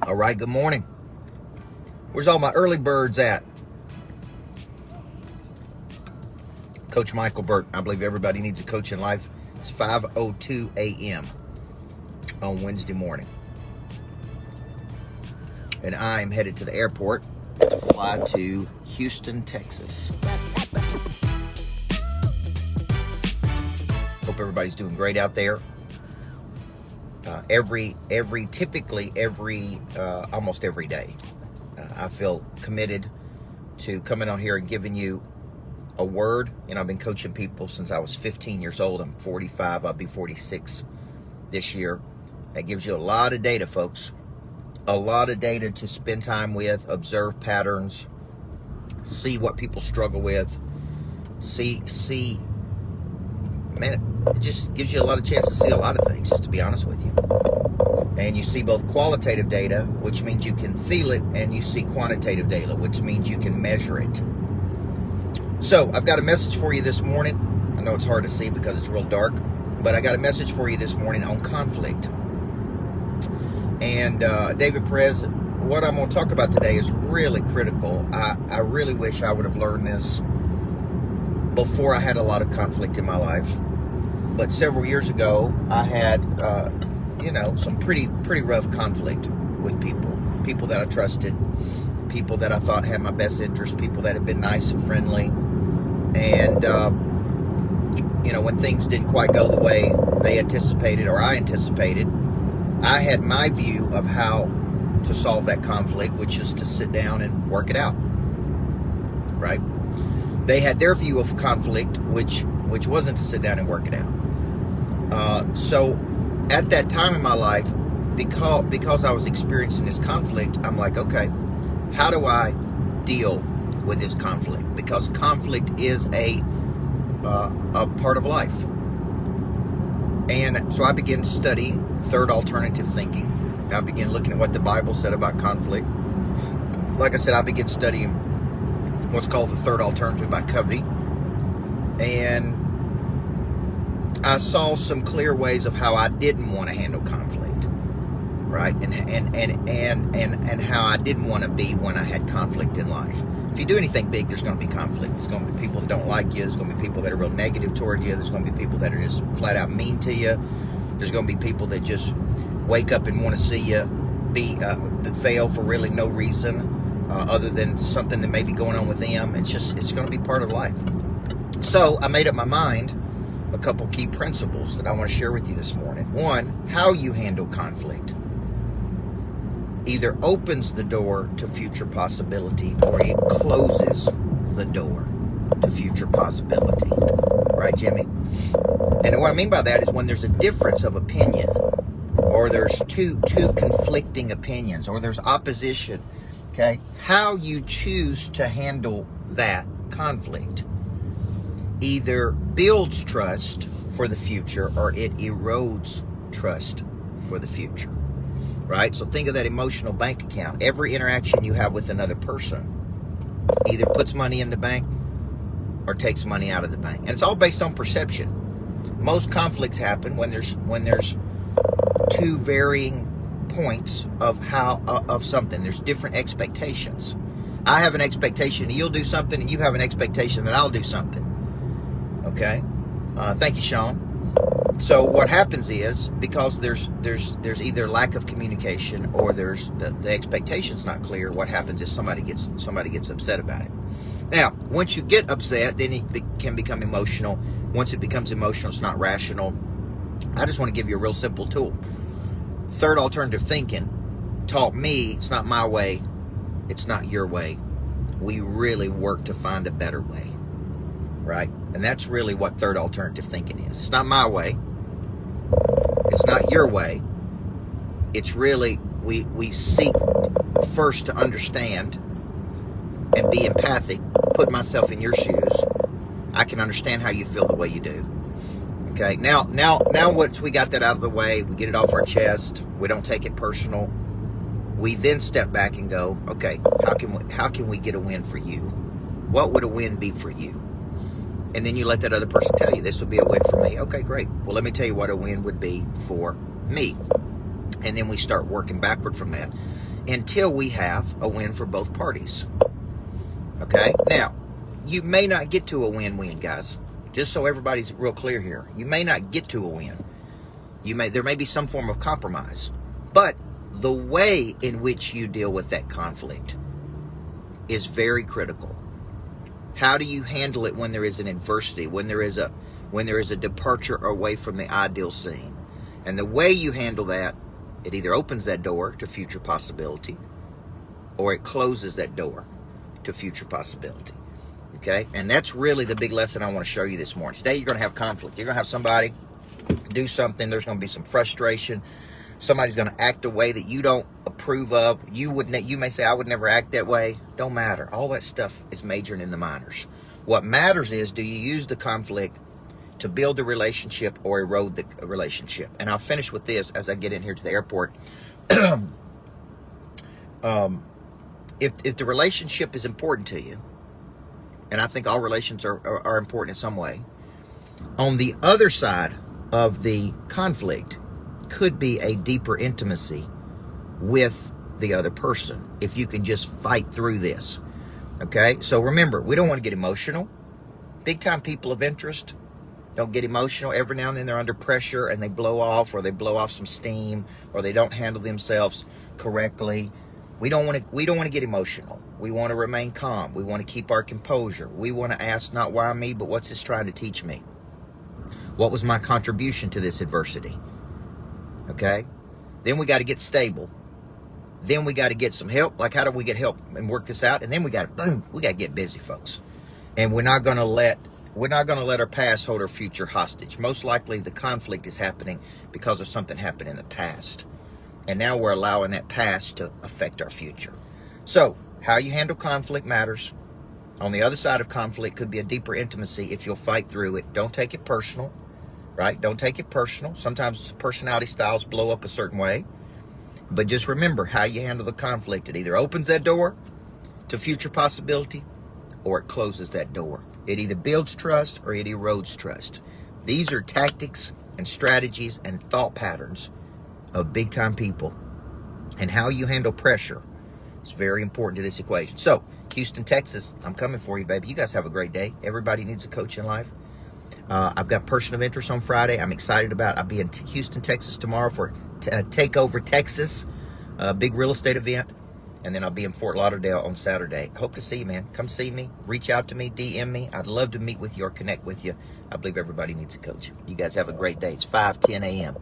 All right, good morning. Where's all my early birds at? Coach Michael Burt. I believe everybody needs a coach in life. It's 5:02 a.m. on Wednesday morning. And I am headed to the airport to fly to Houston, Texas. Hope everybody's doing great out there. Almost every day, I feel committed to coming on here and giving you a word. I've been coaching people since I was 15 years old. I'm 45. I'll be 46 this year. That gives you a lot of data, folks. A lot of data to spend time with, observe patterns, see what people struggle with, man, it just gives you a lot of chance to see a lot of things, just to be honest with you. And you see both qualitative data, which means you can feel it, and you see quantitative data, which means you can measure it. So I've got a message for you this morning. I know it's hard to see because it's real dark, but I got a message for you this morning on conflict. And David Perez, what I'm going to talk about today is really critical. I really wish I would have learned this before I had a lot of conflict in my life. But several years ago, I had, some pretty rough conflict with people that I trusted, people that I thought had my best interest, people that had been nice and friendly. And, when things didn't quite go the way they anticipated or I anticipated, I had my view of how to solve that conflict, which is to sit down and work it out, right? They had their view of conflict, which wasn't to sit down and work it out. So at that time in my life, because I was experiencing this conflict, I'm like, okay, how do I deal with this conflict? Because conflict is a part of life. And so I began studying third alternative thinking. I began looking at what the Bible said about conflict. Like I said, I began studying what's called the third alternative by Covey. And I saw some clear ways of how I didn't want to handle conflict, right? And how I didn't want to be when I had conflict in life. If you do anything big, there's going to be conflict. There's going to be people that don't like you. There's going to be people that are real negative toward you. There's going to be people that are just flat out mean to you. There's going to be people that just wake up and want to see you fail for really no reason other than something that may be going on with them. It's going to be part of life. So I made up my mind a couple key principles that I want to share with you this morning. One, how you handle conflict either opens the door to future possibility or it closes the door to future possibility. Right, Jimmy? And what I mean by that is when there's a difference of opinion, or there's two conflicting opinions, or there's opposition, okay? How you choose to handle that conflict either builds trust for the future or it erodes trust for the future, right? So think of that emotional bank account. Every interaction you have with another person either puts money in the bank or takes money out of the bank. And it's all based on perception. Most conflicts happen when there's two varying points of something. There's different expectations. I have an expectation that you'll do something, and you have an expectation that I'll do something. Okay? Thank you, Sean. So what happens is, because there's either lack of communication or there's the expectation's not clear, what happens is somebody gets upset about it. Now, once you get upset, then it can become emotional. Once it becomes emotional, it's not rational. I just want to give you a real simple tool. Third alternative thinking taught me it's not my way, it's not your way. We really work to find a better way, right? And that's really what third alternative thinking is. It's not my way. It's not your way. It's really, we seek first to understand and be empathic, put myself in your shoes. I can understand how you feel the way you do. Okay, now once we got that out of the way, we get it off our chest, we don't take it personal, we then step back and go, okay, how can we get a win for you? What would a win be for you? And then you let that other person tell you, this would be a win for me. Okay, great. Well, let me tell you what a win would be for me. And then we start working backward from that. until we have a win for both parties. Okay? Now, you may not get to a win-win, guys. Just so everybody's real clear here. You may not get to a win. There may be some form of compromise. But the way in which you deal with that conflict is very critical. How do you handle it when there is an adversity, when there is a departure away from the ideal scene? And the way you handle that, it either opens that door to future possibility or it closes that door to future possibility. Okay? And that's really the big lesson I want to show you this morning. Today you're going to have conflict. You're going to have somebody do something. There's going to be some frustration. Somebody's going to act a way that you don't approve of. You may say, I would never act that way. Don't matter. All that stuff is majoring in the minors. What matters is, do you use the conflict to build the relationship or erode the relationship? And I'll finish with this as I get in here to the airport. If the relationship is important to you, and I think all relations are important in some way, on the other side of the conflict could be a deeper intimacy with the other person if you can just fight through this. Okay? So remember, we don't want to get emotional. Big time people of interest don't get emotional. Every now and then they're under pressure and they blow off, or they blow off some steam, or they don't handle themselves correctly. We don't want to get emotional. We want to remain calm. We want to keep our composure. We want to ask not why me, but what's this trying to teach me? What was my contribution to this adversity? Okay? Then we got to get stable. Then we got to get some help. Like, how do we get help and work this out? And then we got to get busy, folks. And we're not going to let our past hold our future hostage. Most likely the conflict is happening because of something happened in the past. And now we're allowing that past to affect our future. So, how you handle conflict matters. On the other side of conflict could be a deeper intimacy if you'll fight through it. Don't take it personal, right? Don't take it personal. Sometimes personality styles blow up a certain way. But just remember how you handle the conflict. It either opens that door to future possibility or it closes that door. It either builds trust or it erodes trust. These are tactics and strategies and thought patterns of big time people. And how you handle pressure is very important to this equation. So, Houston, Texas, I'm coming for you, baby. You guys have a great day. Everybody needs a coach in life. I've got Person of Interest on Friday. I'm excited about it. I'll be in Houston, Texas tomorrow for Takeover Texas, a big real estate event. And then I'll be in Fort Lauderdale on Saturday. I hope to see you, man. Come see me. Reach out to me. DM me. I'd love to meet with you or connect with you. I believe everybody needs a coach. You guys have a great day. It's 5:10 a.m.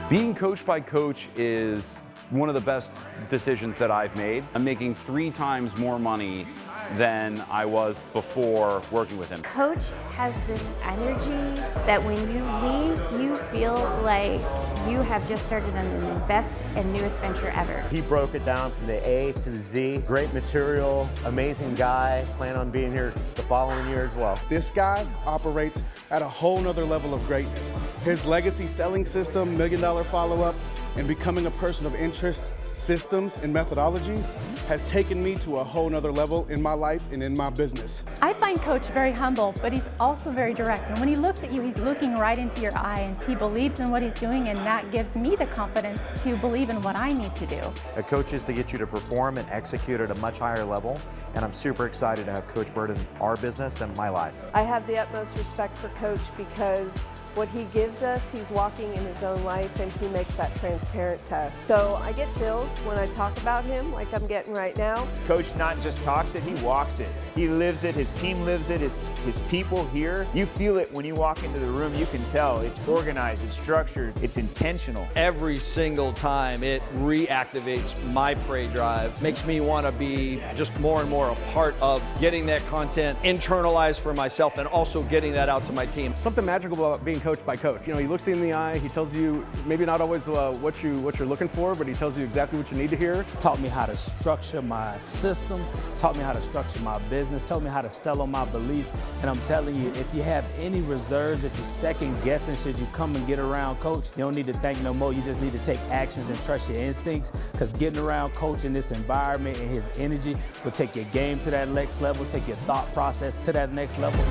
Being coached by Coach is one of the best decisions that I've made. I'm making 3 times more money than I was before working with him. Coach has this energy that when you leave, you feel like you have just started on the best and newest venture ever. He broke it down from the A to the Z. Great material, amazing guy. Plan on being here the following year as well. This guy operates at a whole nother level of greatness. His legacy selling system, $1 Million Follow-Up, and becoming a person of interest systems and methodology has taken me to a whole nother level in my life and in my business. I find Coach very humble, but he's also very direct. And when he looks at you, he's looking right into your eye, and he believes in what he's doing, and that gives me the confidence to believe in what I need to do. A coach is to get you to perform and execute at a much higher level, and I'm super excited to have Coach Bird in our business and my life. I have the utmost respect for Coach because what he gives us, he's walking in his own life, and he makes that transparent test. So I get chills when I talk about him like I'm getting right now. Coach not just talks it, he walks it. He lives it, his team lives it, his people here. You feel it when you walk into the room, you can tell. It's organized, it's structured, it's intentional. Every single time it reactivates my prey drive, makes me want to be just more and more a part of getting that content internalized for myself and also getting that out to my team. Something magical about being coached by Coach. You know, he looks you in the eye, he tells you maybe not always what you're looking for, but he tells you exactly what you need to hear. He taught me how to structure my system, taught me how to structure my business, taught me how to sell on my beliefs. And I'm telling you, if you have any reserves, if you're second guessing, should you come and get around Coach, you don't need to think no more. You just need to take actions and trust your instincts, because getting around Coach in this environment and his energy will take your game to that next level, take your thought process to that next level.